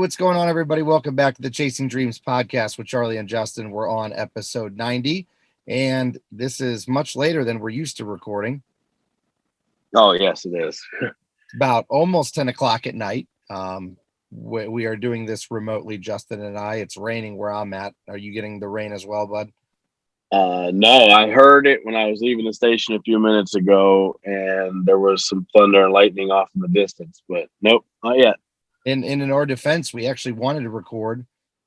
what's going on, everybody? Welcome back to the Chasing Dreams podcast with Charlie and Justin. We're on episode 90, and this is much later than we're used to recording. Oh, yes, it is. It's about almost 10 o'clock at night. We are doing this remotely, Justin and I. It's raining where I'm at. Are you getting the rain as well, bud? No, I heard it when I was leaving the station a few minutes ago, and there was some thunder and lightning off in the distance, but nope, not yet. In our defense, we actually wanted to record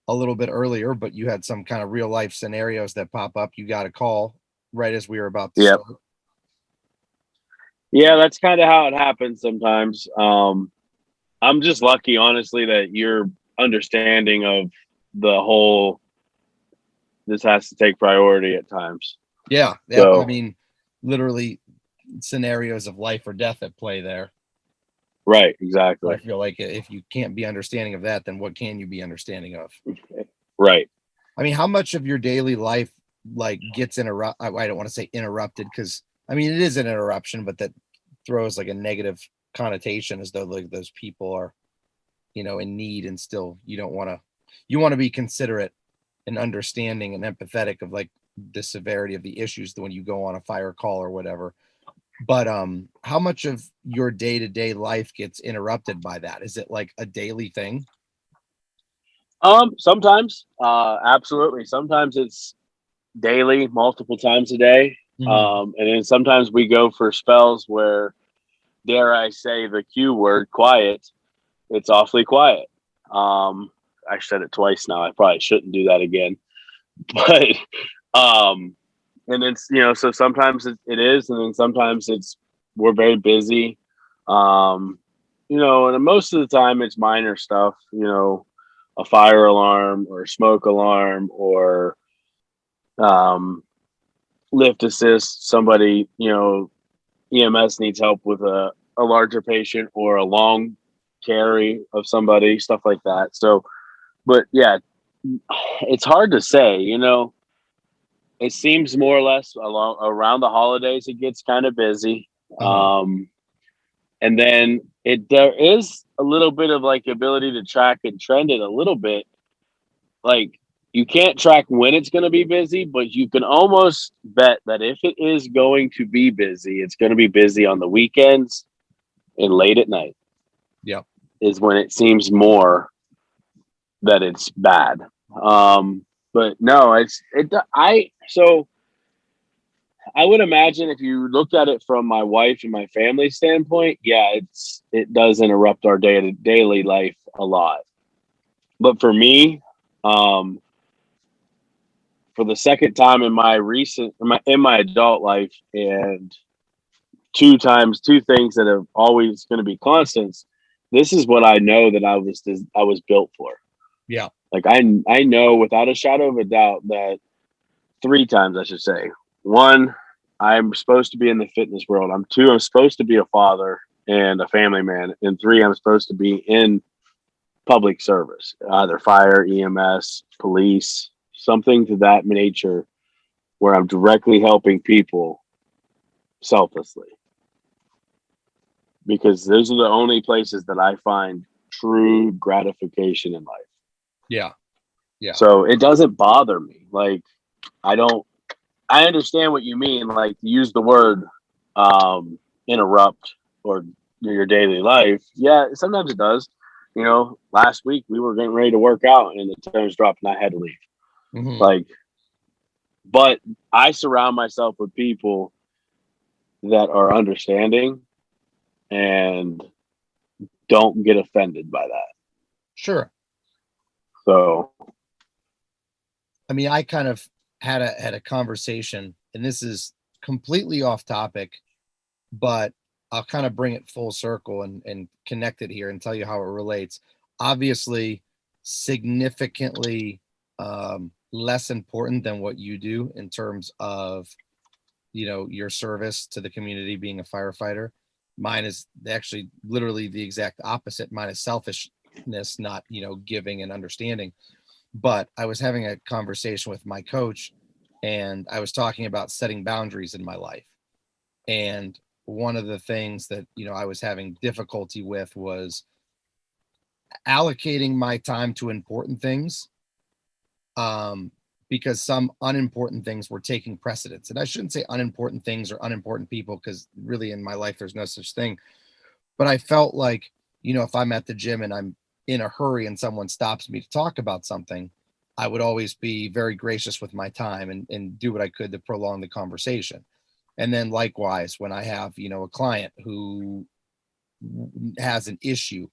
a little bit earlier, but you had some kind of real life scenarios that pop up. You got a call right as we were about to Yep. start. Yeah, that's kind of how it happens sometimes. I'm just lucky, honestly, that your understanding of the whole this has to take priority at times. Yeah. So, I mean, literally scenarios of life or death at play there. right, I exactly. feel like if you can't be understanding of that, then what can you be understanding of? Right. I mean, how much of your daily life gets interrupted? I don't want to say interrupted because I mean it is an interruption, but that throws like a negative connotation as though like those people are, in need, and still you want to be considerate and understanding and empathetic of like the severity of the issues when you go on a fire call or whatever. But how much of your day-to-day life gets interrupted by that? Is it like a daily thing? Sometimes, absolutely. Sometimes it's daily, multiple times a day. Mhm. And then sometimes we go for spells where, dare I say the Q word, quiet. It's awfully quiet. I said it twice now. I probably shouldn't do that again. But and it's so sometimes it is, and then sometimes we're very busy. Um, and most of the time it's minor stuff. A fire alarm or a smoke alarm or um, lift assist. Somebody EMS needs help with a larger patient or a long carry of somebody, stuff like that. So, but yeah, it's hard to say, it seems more or less around the holidays, it gets kind of busy. Uh-huh. And then there is a little bit of like ability to track and trend it a little bit. Like you can't track when it's going to be busy, but you can almost bet that if it is going to be busy, it's going to be busy on the weekends and late at night. Yep. Is when it seems more that it's bad. But no, so I would imagine if you looked at it from my wife and my family standpoint, yeah, it does interrupt our daily life a lot. But for me, um, for the second time in my adult life, and two things that are always going to be constants. This is what I know that I was built for. Yeah. Like I know without a shadow of a doubt that three times I should say. One, I'm supposed to be in the fitness world. I'm supposed to be a father and a family man. And three, I'm supposed to be in public service, either fire, EMS, police, something to that nature where I'm directly helping people selflessly. Because those are the only places that I find true gratification in life. Yeah. Yeah. So it doesn't bother me. Like I understand what you mean. Like use the word interrupt or your daily life. Yeah, sometimes it does. Last week we were getting ready to work out and the temps dropped and I had to leave. Mm-hmm. Like, but I surround myself with people that are understanding and don't get offended by that. Sure. So, I mean, I kind of had a conversation, and this is completely off topic, but I'll kind of bring it full circle and connect it here and tell you how it relates. Obviously, significantly less important than what you do in terms of, your service to the community being a firefighter. Mine is actually literally the exact opposite. Mine is selfishness, not, giving and understanding. But I was having a conversation with my coach, and I was talking about setting boundaries in my life. And one of the things that, I was having difficulty with was allocating my time to important things, because some unimportant things were taking precedence. And I shouldn't say unimportant things or unimportant people, because really in my life there's no such thing. But I felt like, if I'm at the gym and I'm in a hurry and someone stops me to talk about something, I would always be very gracious with my time and do what I could to prolong the conversation. And then likewise, when I have, a client who has an issue,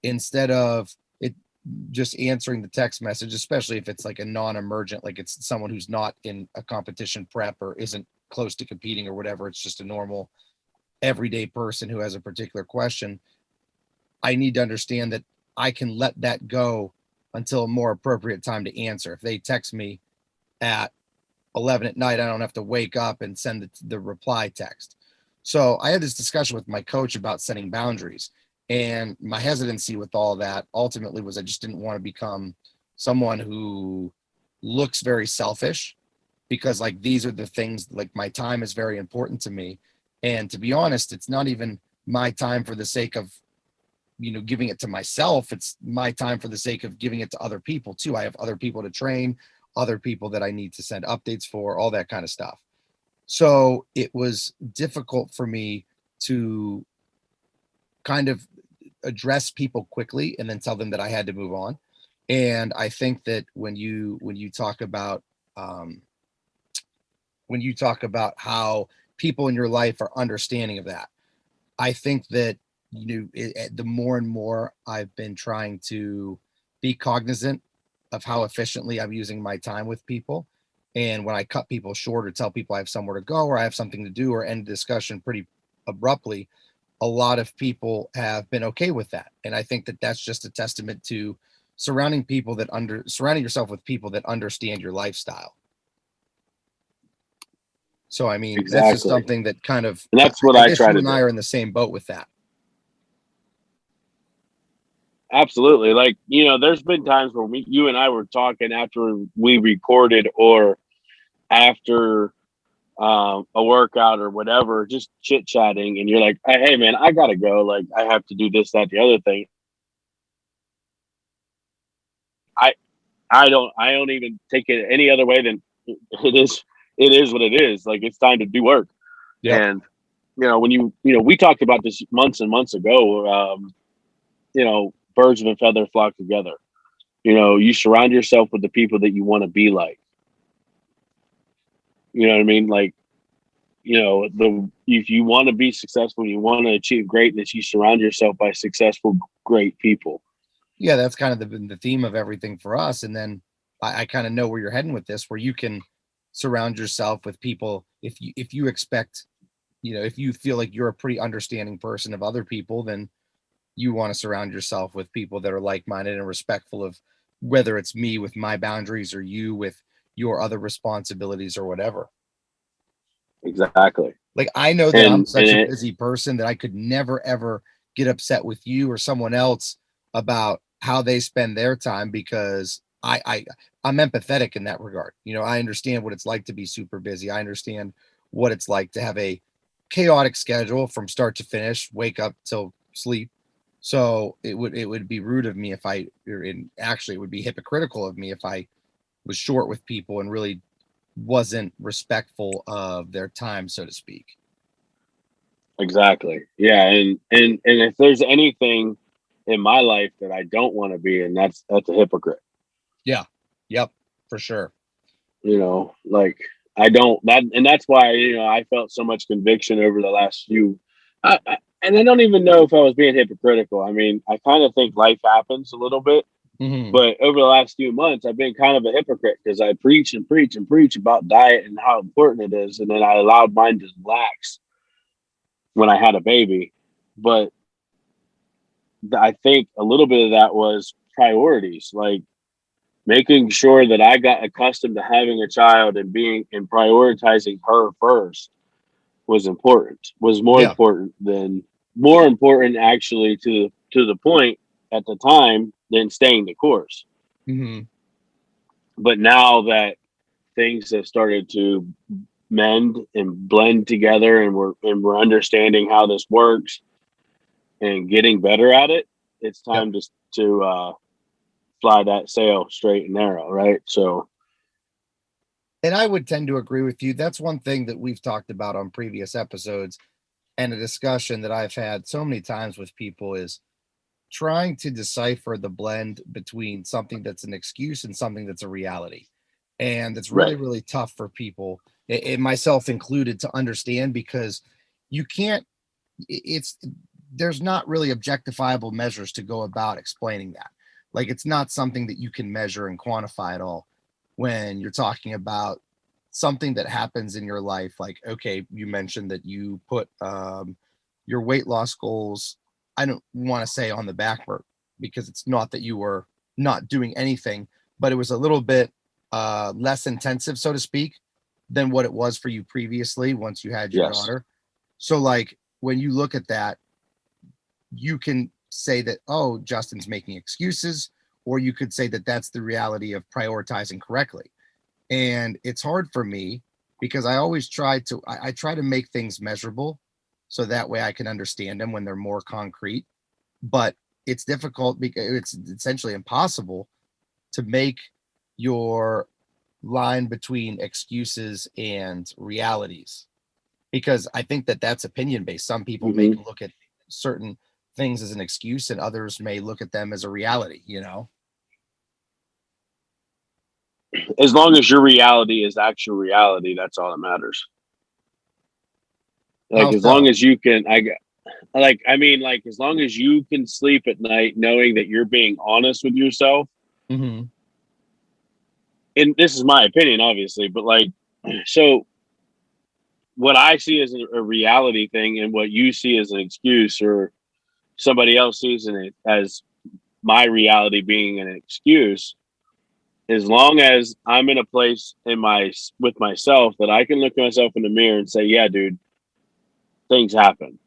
instead of it just answering the text message, especially if it's like a non-emergent, like it's someone who's not in a competition prep or isn't close to competing or whatever, it's just a normal everyday person who has a particular question, I need to understand that I can let that go until a more appropriate time to answer. If they text me at 11 at night, I don't have to wake up and send the reply text. So I had this discussion with my coach about setting boundaries. And my hesitancy with all that ultimately was I just didn't want to become someone who looks very selfish, because like these are the things, like my time is very important to me. And to be honest, it's not even my time for the sake of, giving it to myself. It's my time for the sake of giving it to other people too. I have other people to train, other people that I need to send updates for, all that kind of stuff. So it was difficult for me to kind of address people quickly and then tell them that I had to move on. And I think that when you talk about how people in your life are understanding of that, I think that the more and more I've been trying to be cognizant of how efficiently I'm using my time with people. And when I cut people short or tell people I have somewhere to go or I have something to do or end discussion pretty abruptly, a lot of people have been okay with that. And I think that that's just a testament to surrounding yourself with people that understand your lifestyle. So, I mean, that's just Exactly. something that kind of, And that's what I I guess try you to and I do. are in the same boat with that. Absolutely. Like, there's been times where you and I were talking after we recorded or after a workout or whatever, just chit chatting. And you're like, hey, man, I got to go. Like, I have to do this, that, the other thing. I, I don't even take it any other way than it is. It is what it is. Like, it's time to do work. Yep. And, when we talked about this months and months ago, birds of a feather flock together. You surround yourself with the people that you want to be like. You know what I mean? Like, if you want to be successful, you want to achieve greatness, you surround yourself by successful, great people. Yeah, that's kind of the theme of everything for us. And then I kind of know where you're heading with this, where you can surround yourself with people. If you expect, if you feel like you're a pretty understanding person of other people, then you want to surround yourself with people that are like-minded and respectful of whether it's me with my boundaries or you with your other responsibilities or whatever. Exactly. Like I know that I'm And such a it, busy person that I could never ever get upset with you or someone else about how they spend their time, because I'm empathetic in that regard. I understand what it's like to be super busy. I understand what it's like to have a chaotic schedule from start to finish, wake up till sleep. So it would be rude of me if actually it would be hypocritical of me if I was short with people and really wasn't respectful of their time, so to speak. exactly. Yeah. And if there's anything in my life that I don't want to be, and that's a hypocrite. Yeah. Yep. For sure. Like I don't that, and that's why I felt so much conviction over the last few. And I don't even know if I was being hypocritical. I mean, I kind of think life happens a little bit, Hmm. but over the last few months, I've been kind of a hypocrite because I preach and preach and preach about diet and how important it is, and then I allowed mine to lax when I had a baby. But I think a little bit of that was priorities, like making sure that I got accustomed to having a child and being and prioritizing her first was important. Was Yeah. more important actually to the point at the time than staying the course. Hmm. But now that things have started to mend and blend together and we're understanding how this works and getting better at it, it's time to fly that sail straight and narrow, right? So, And I would tend to agree with you. That's one thing that we've talked about on previous episodes, and a discussion that I've had so many times with people is trying to decipher the blend between something that's an excuse and something that's a reality. And it's really, right. really tough for people, myself included, to understand, because you can't, it's, there's not really objectifiable measures to go about explaining that. Like, it's not something that you can measure and quantify at all when you're talking about something that happens in your life. Like, okay, you mentioned that you put your weight loss goals, I don't want to say on the back burner, because it's not that you were not doing anything, but it was a little bit less intensive, so to speak, than what it was for you previously once you had your Yes. daughter. So, like, when you look at that, you can say that, oh, Justin's making excuses, or you could say that that's the reality of prioritizing correctly. And it's hard for me because I always I try to make things measurable so that way I can understand them when they're more concrete. But it's difficult because it's essentially impossible to make your line between excuses and realities, because I think that that's opinion based. Some people may Hmm. look at certain things as an excuse and others may look at them as a reality, you know? As long as your reality is actual reality, that's all that matters. Like How as so? long as you can, I mean, like as long as you can sleep at night knowing that you're being honest with yourself. Hmm. And this is my opinion, obviously, but like, so what I see as a reality thing and what you see as an excuse or somebody else sees it as my reality being an excuse, as long as I'm in a place in my with myself that I can look at myself in the mirror and say, yeah, dude, things happen.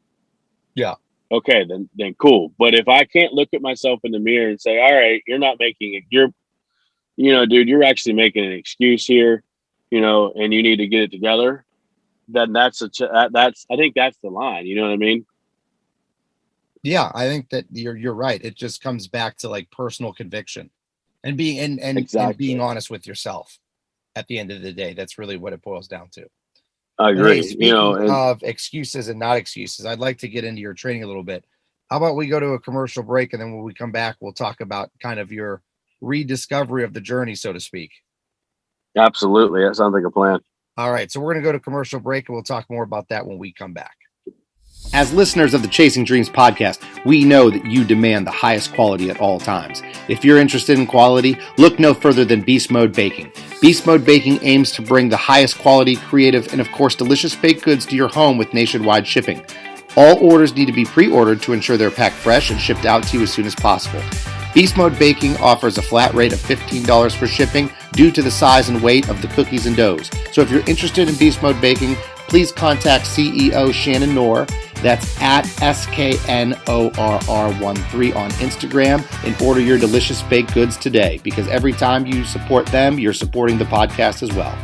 Yeah. Okay, then cool. But if I can't look at myself in the mirror and say, all right, you're not making it, dude, you're actually making an excuse here, and you need to get it together. Then that's I think that's the line. You know what I mean? Yeah, I think that you're right. It just comes back to like personal conviction and being and being Exactly. honest with yourself at the end of the day. That's really what it boils down to. I But hey, agree. speaking And of excuses and not excuses, I'd like to get into your training a little bit. How about we go to a commercial break, and then when we come back, we'll talk about kind of your rediscovery of the journey, so to speak. absolutely, that sounds like a plan. All right, so we're going to go to commercial break, and we'll talk more about that when we come back. As listeners of the Chasing Dreams podcast, we know that you demand the highest quality at all times. If you're interested in quality, look no further than Beast Mode Baking. Beast Mode Baking aims to bring the highest quality, creative, and of course delicious baked goods to your home with nationwide shipping. All orders need to be pre-ordered to ensure they're packed fresh and shipped out to you as soon as possible. Beast Mode Baking offers a flat rate of $15 for shipping due to the size and weight of the cookies and doughs. So if you're interested in Beast Mode Baking, please contact CEO Shannon Knorr. That's at SKNORR13 on Instagram and order your delicious baked goods today, because every time you support them, you're supporting the podcast as well.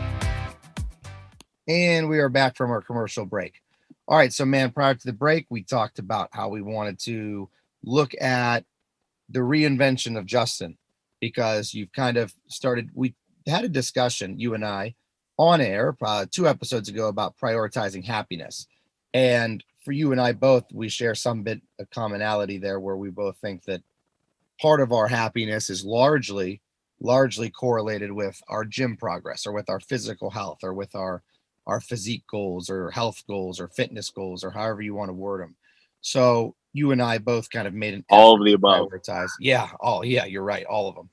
And we are back from our commercial break. All right, so man, prior to the break, we talked about how we wanted to look at the reinvention of Justin, because you've kind of started, we had a discussion, you and I, on air 2 episodes ago about prioritizing happiness. And for you and I both, we share some bit of commonality there, where we both think that part of our happiness is largely correlated with our gym progress, or with our physical health, or with our physique goals, or health goals, or fitness goals, or however you want to word them. So you and I both kind of made an All of effort the to above. prioritize. Yeah. Oh, yeah, you're right. All of them.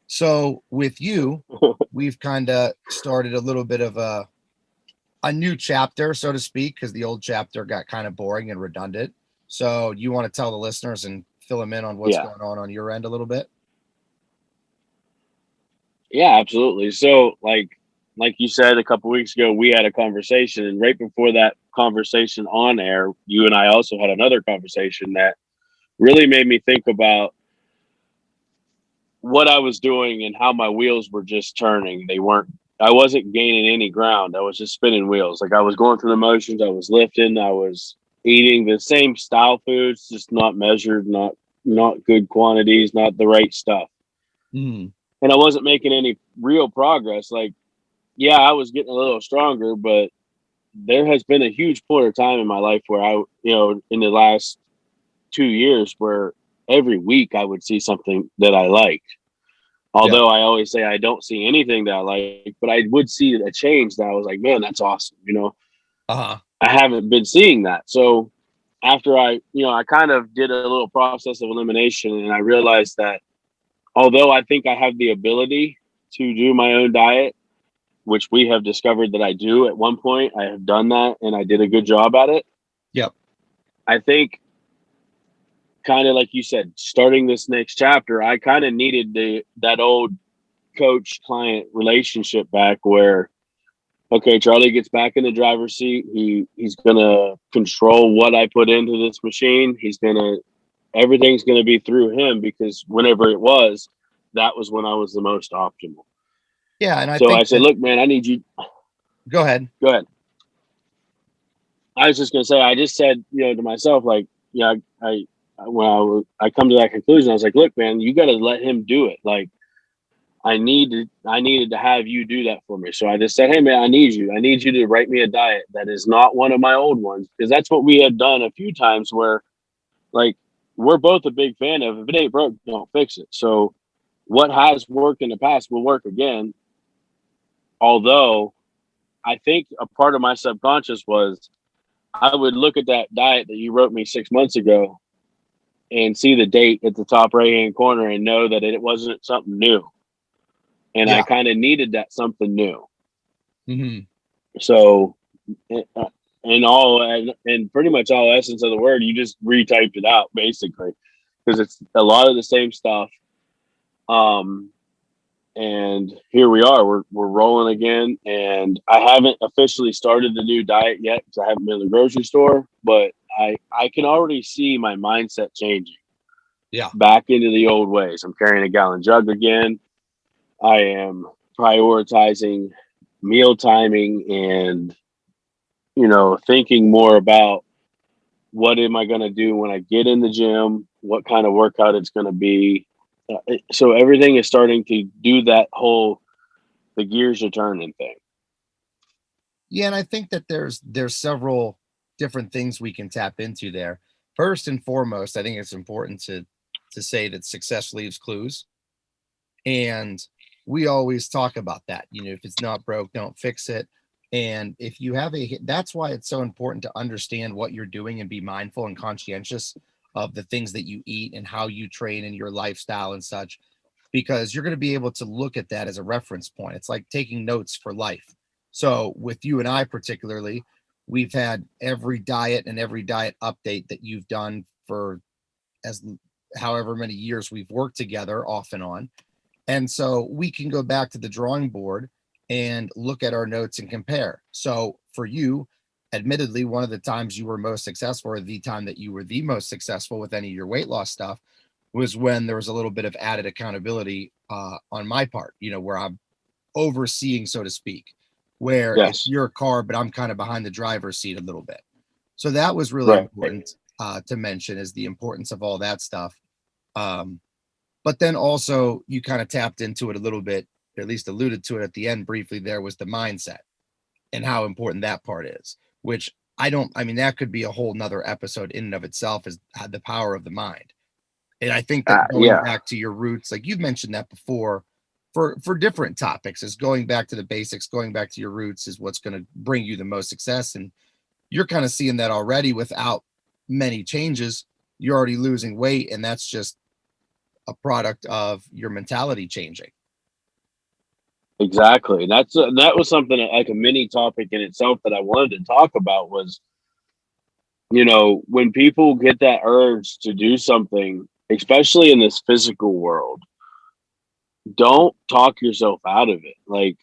So with you, we've kind of started a little bit of a new chapter, so to speak, because the old chapter got kind of boring and redundant. So you want to tell the listeners and fill them in on what's Yeah. going on your end a little bit? Yeah, absolutely. So, like you said a couple weeks ago, we had a conversation, and right before that conversation on air, you and I also had another conversation that really made me think about what I was doing and how my wheels were just turning. They weren't. I wasn't gaining any ground. I was just spinning wheels. Like I was going through the motions. I was lifting. I was eating the same style foods, just not measured, not not good quantities, not the right stuff. Mm. And I wasn't making any real progress. Like, yeah, I was getting a little stronger, but there has been a huge point of time in my life where in the last 2 years where every week I would see something that I liked. Yeah. Although I always say I don't see anything that I like, but I would see a change that I was like, man, that's awesome. Uh-huh. I haven't been seeing that. So after I kind of did a little process of elimination and I realized that although I think I have the ability to do my own diet, which we have discovered that I do at one point, I have done that and I did a good job at it. Yep. I think kind of like you said, starting this next chapter, I kind of needed that old coach client relationship back where okay, Charlie gets back in the driver's seat. He's gonna control what I put into this machine. Everything's gonna be through him because whenever it was, that was when I was the most optimal. Yeah, and I So I think said, that look, man, I need you. go ahead. Go ahead. I was just gonna say, I just said, to myself, like, yeah, I come to that conclusion, I was like, look, man, you got to let him do it. Like, I needed to have you do that for me. So I just said, hey man, I need you to write me a diet that is not one of my old ones. Because that's what we had done a few times where like we're both a big fan of if it ain't broke, don't fix it. So what has worked in the past will work again. Although I think a part of my subconscious was I would look at that diet that you wrote me 6 months ago and see the date at the top right hand corner and know that it wasn't something new. And I Yeah. kind of needed that something new. Hmm. So, in all and pretty much all essence of the word, you just retyped it out basically because it's a lot of the same stuff. Um, and here we are. We're rolling again, and I haven't officially started the new diet yet because I haven't been to the grocery store. But I can already see my mindset changing Yeah. back into the old ways. I'm carrying a gallon jug again. I am prioritizing meal timing and thinking more about what am I going to do when I get in the gym, what kind of workout it's going to be. So everything is starting to do that whole the gears are turning thing. Yeah, and I think that there's several different things we can tap into there. First and foremost, I think it's important to say that success leaves clues. And we always talk about that. If it's not broke, don't fix it. And if you have that's why it's so important to understand what you're doing and be mindful and conscientious of the things that you eat and how you train and your lifestyle and such, because you're going to be able to look at that as a reference point. It's like taking notes for life. So with you and I particularly, we've had every diet and every diet update that you've done for as however many years we've worked together off and on. And so we can go back to the drawing board and look at our notes and compare. So for you, admittedly, one of the times you were most successful, or the time that you were the most successful with any of your weight loss stuff, was when there was a little bit of added accountability on my part, where I'm overseeing, so to speak, where it's Yes, your car, but I'm kind of behind the driver's seat a little bit. So that was really right. important to mention, is the importance of all that stuff. Um, but then also you kind of tapped into it a little bit, or at least alluded to it at the end briefly there, was the mindset and how important that part is, which I mean, that could be a whole nother episode in and of itself, is the power of the mind. And I think that going Yeah, back to your roots, like you've mentioned that before, for different topics, is going back to the basics, going back to your roots is what's going to bring you the most success. And you're kind of seeing that already without many changes. You're already losing weight, and that's just a product of your mentality changing. exactly. That was something like a mini topic in itself that I wanted to talk about was when people get that urge to do something, especially in this physical world, don't talk yourself out of it. Like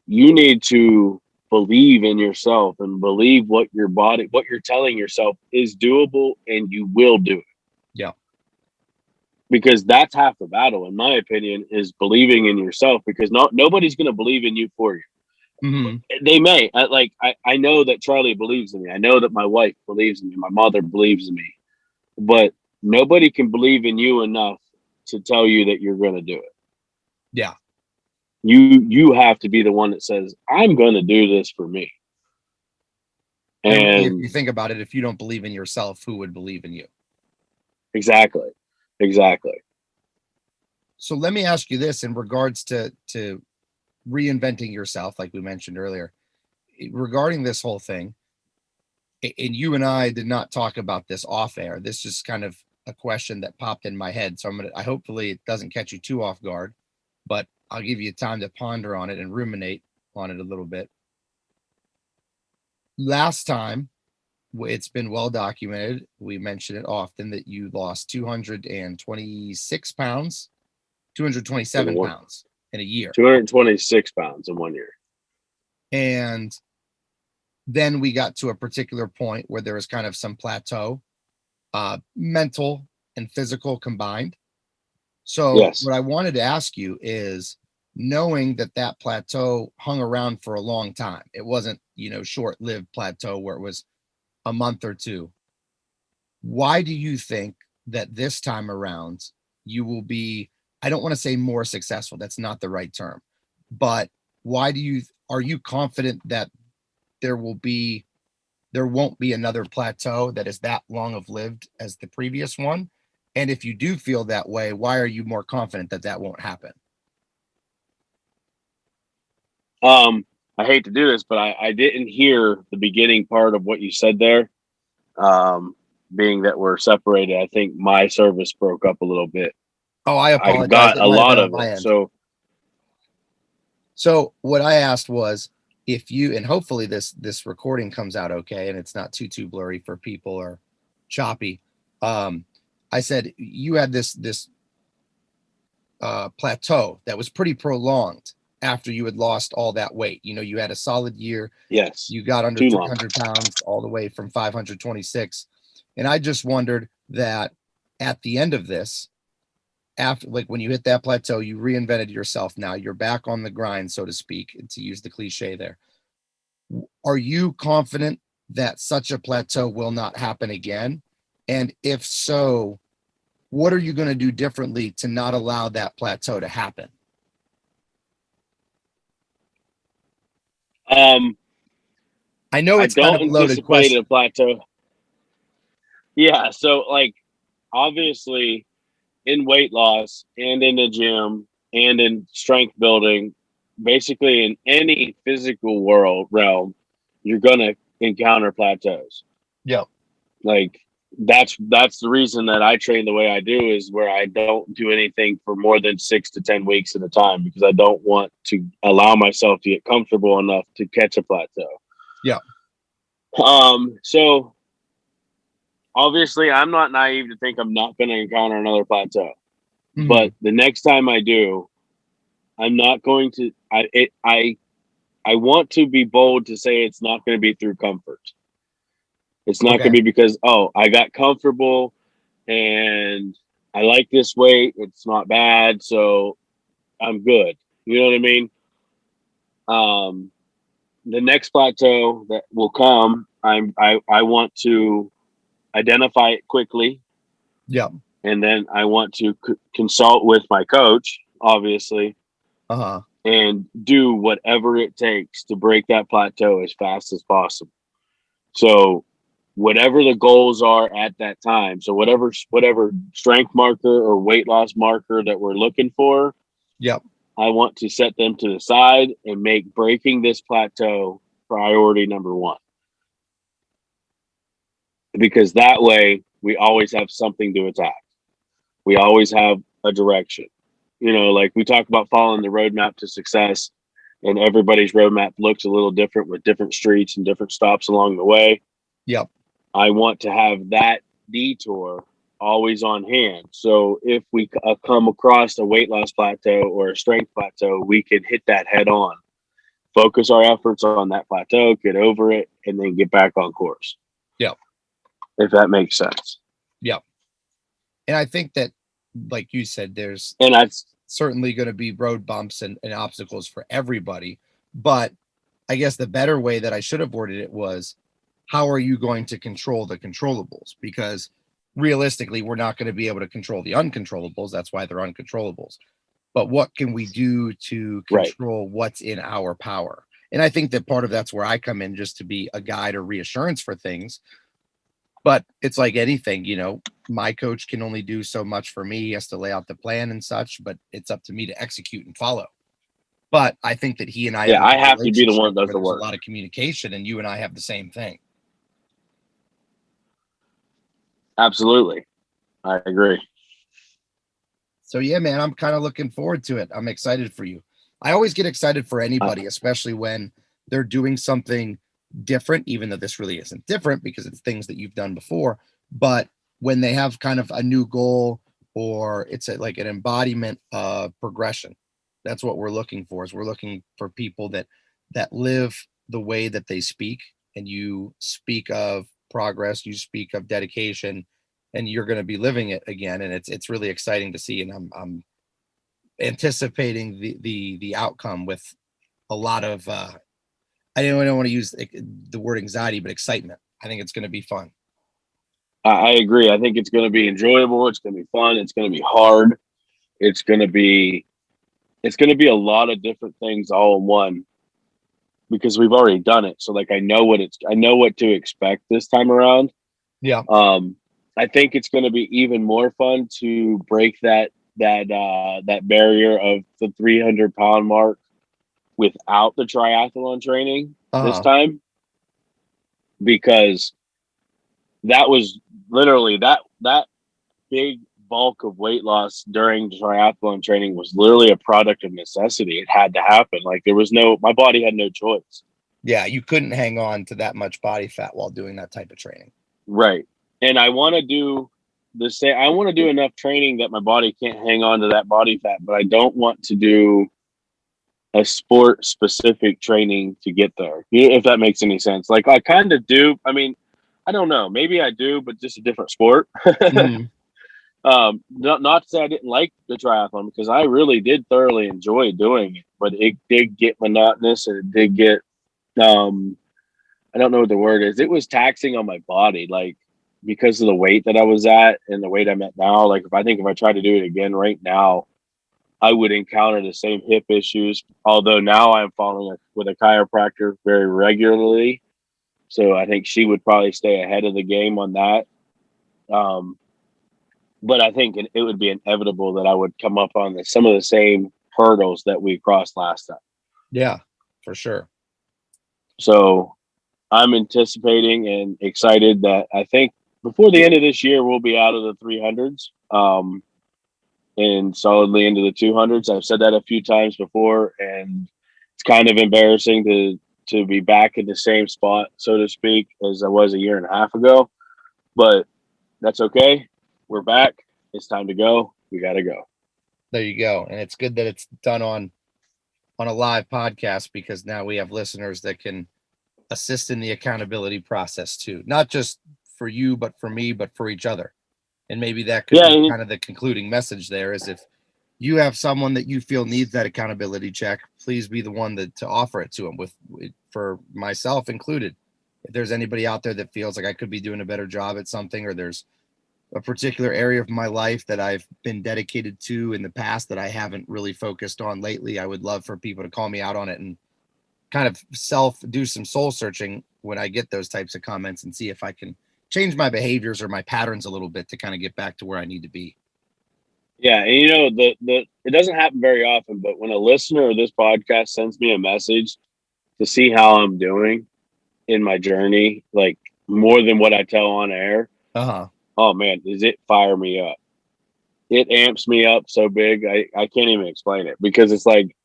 you need to believe in yourself and believe what you're telling yourself is doable and you will do it. Yeah. Because that's half the battle, in my opinion, is believing in yourself because nobody's going to believe in you for you. Mm-hmm. They may I know that Charlie believes in me. I know that my wife believes in me. My mother believes in me, but nobody can believe in you enough to tell you that you're going to do it. Yeah. You have to be the one that says, I'm going to do this for me. And really, if And you think about it, if you don't believe in yourself, who would believe in you? exactly. So let me ask you this in regards to reinventing yourself, like we mentioned earlier, regarding this whole thing. And you and I did not talk about this off air. This is kind of a question that popped in my head. So I hopefully it doesn't catch you too off guard, but I'll give you time to ponder on it and ruminate on it a little bit. Last time, it's been well documented. We mention it often that you lost 226 pounds, 227 pounds in a year. 226 pounds in 1 year. And then we got to a particular point where there was kind of some plateau, mental and physical combined. So Yes. what I wanted to ask you is, knowing that that plateau hung around for a long time, it wasn't, short-lived plateau where it was a month or two. Why do you think that this time around you will be, I don't want to say more successful, that's not the right term, but are you confident that there won't be another plateau that is that long of lived as the previous one? And if you do feel that way, why are you more confident that that won't happen? I hate to do this, but I didn't hear the beginning part of what you said there. Being that we're separated, I think my service broke up a little bit. Oh, I I apologize. got It a might have lot been on of my it. end. So What I asked was, if you, and hopefully this recording comes out okay and it's not too blurry for people or choppy. Um, I said you had this plateau that was pretty prolonged after you had lost all that weight. You had a solid year. yes, You got under too long. 300 pounds all the way from 526. And I just wondered that at the end of this, after, like, when you hit that plateau, you reinvented yourself. Now you're back on the grind, so to speak, to use the cliche there. Are you confident that such a plateau will not happen again? And if so, what are you going to do differently to not allow that plateau to happen? Um, I know I it's kind don't of a loaded anticipate a question. plateau. Yeah, so like obviously in weight loss and in the gym and in strength building, basically in any physical world realm, you're gonna encounter plateaus. Yep. Like that's the reason that I train the way I do, is where I don't do anything for more than 6 to 10 weeks at a time, because I don't want to allow myself to get comfortable enough to catch a plateau. Yeah. So obviously I'm not naive to think I'm not going to encounter another plateau, Mm-hmm. but the next time I do, I'm not going to. I want to be bold to say it's not going to be through comfort. It's not going Okay. to be because, oh, I got comfortable and I like this weight. It's not bad, so I'm good. You know what I mean? Um, the next plateau that will come, I want to identify it quickly, Yep. and then I want to consult with my coach, obviously, Uh-huh. and do whatever it takes to break that plateau as fast as possible. So whatever the goals are at that time, so whatever strength marker or weight loss marker that we're looking for, Yep. I want to set them to the side and make breaking this plateau priority number one. Because that way we always have something to attack. We always have a direction. Like we talk about following the roadmap to success, and everybody's roadmap looks a little different with different streets and different stops along the way. Yep. I want to have that detour always on hand. So if we come across a weight loss plateau or a strength plateau, we can hit that head on, focus our efforts on that plateau, get over it, and then get back on course. Yep. If that makes sense. Yep. And I think that, like you said, there's And that's certainly going to be road bumps and obstacles for everybody. But I guess the better way that I should have worded it was, how are you going to control the controllables? Because realistically, we're not going to be able to control the uncontrollables. That's why they're uncontrollables. But what can we do to Right. control what's in our power? And I think that part of that's where I come in, just to be a guide or reassurance for things. But it's like anything, my coach can only do so much for me. He has to lay out the plan and such, but it's up to me to execute and follow. But I think that he and I have Yeah, a I good have to be the one relationship that does where the there's a work. lot of communication, and you and I have the same thing. Absolutely. I agree. So yeah, man, I'm kind of looking forward to it. I'm excited for you. I always get excited for Uh, anybody, especially when they're doing something different, even though this really isn't different because it's things that you've done before. But when they have kind of a new goal, or it's like an embodiment of progression, that's what we're looking for. Is we're looking for people that live the way that they speak. And you speak of progress, you speak of dedication, and you're going to be living it again. And it's really exciting to see. And I'm anticipating the outcome with a lot of I don't want to use the word anxiety, but excitement. I think it's going to be fun. I agree. I think it's going to be enjoyable. It's going to be fun. It's going to be hard. It's going to be it's going to be a lot of different things all in one because we've already done it. So like I know what to expect this time around. Yeah. I think it's going to be even more fun to break that barrier of the 300-pound mark without the triathlon training this Uh-huh. time because that was literally that big bulk of weight loss during triathlon training was literally a product of necessity. It had to happen. Like my body had no choice. Yeah, you couldn't hang on to that much body fat while doing that type of training. Right. And I want to do I want to do enough training that my body can't hang on to that body fat, but I don't want to do a sport specific training to get there. If that makes any sense. Like I kind of do. I mean, I don't know. Maybe I do, but just a different sport. Mhm. Not to say I didn't like the triathlon because I really did thoroughly enjoy doing it, but it did get monotonous and it did get um I don't know what the word is. It was taxing on my body, like because of the weight that I was at and the weight I'm at now. Like if I tried to do it again right now, I would encounter the same hip issues. Although now I'm following with a chiropractor very regularly, so I think she would probably stay ahead of the game on that. Um, but I think it would be inevitable that I would come up on some of the same hurdles that we crossed last time. Yeah, for sure. So I'm anticipating and excited that I think before the end of this year we'll be out of the 300s and solidly into the 200s. I've said that a few times before, and it's kind of embarrassing to be back in the same spot, so to speak, as I was a year and a half ago. But that's okay. We're back. It's time to go. We got to go. There you go. And it's good that it's done on a live podcast, because now we have listeners that can assist in the accountability process too. Not just for you, but for me, but for each other. And maybe that could Yeah, be and kind of the concluding message there, is if you have someone that you feel needs that accountability check, please be the one to offer it to them, for myself included. If there's anybody out there that feels like I could be doing a better job at something, or there's a particular area of my life that I've been dedicated to in the past that I haven't really focused on lately, I would love for people to call me out on it and kind of do some soul searching when I get those types of comments, and see if I can change my behaviors or my patterns a little bit to kind of get back to where I need to be. yeah, and you know the it doesn't happen very often, but when a listener of this podcast sends me a message to see how I'm doing in my journey, like more than what I tell on air, Uh-huh. oh man, does it fire me up? It amps me up so big I can't even explain it because it's like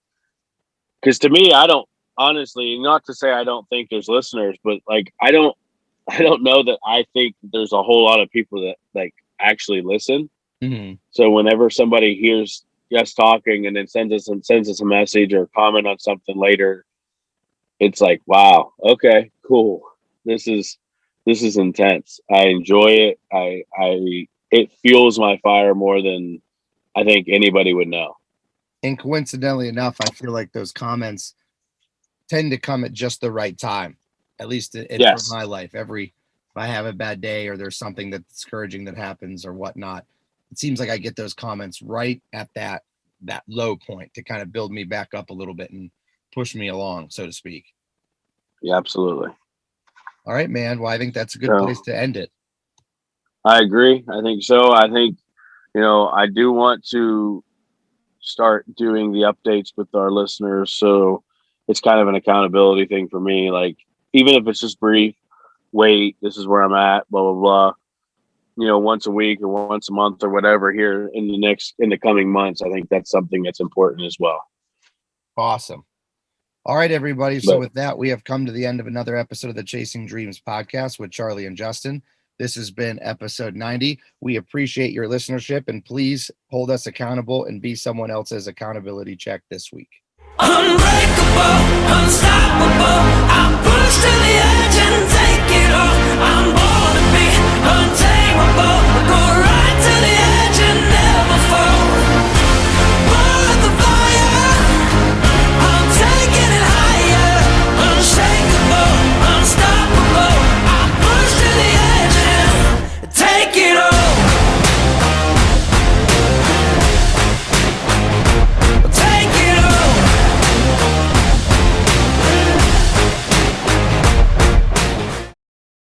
because to me I don't honestly not to say I don't think there's listeners, but like I don't know that I think there's a whole lot of people that like actually listen. Mm-hmm. So whenever somebody hears us talking and then sends us a message or comment on something later, it's like, wow, okay, cool. This is this is intense. I enjoy it. I it fuels my fire more than I think anybody would know. And coincidentally enough, I feel like those comments tend to come at just the right time, at least for Yes. my life. I have a bad day or there's something that's discouraging that happens or whatnot, it seems like I get those comments right at that low point to kind of build me back up a little bit and push me along, so to speak. Yeah, absolutely. All right, man. Well, I think that's a good So place to end it. I agree. I think so. I think, I do want to start doing the updates with our listeners. So it's kind of an accountability thing for me. Like, even if it's just brief, wait, this is where I'm at, blah, blah, blah. Once a week or once a month or whatever here in the coming months. I think that's something that's important as well. Awesome. All right, everybody. So But with that, we have come to the end of another episode of the Chasing Dreams podcast with Charlie and Justin. This has been episode 90. We appreciate your listenership, and please hold us accountable and be someone else's accountability check this week. Unbreakable, unstoppable, I push to the edge and take it all. I'm born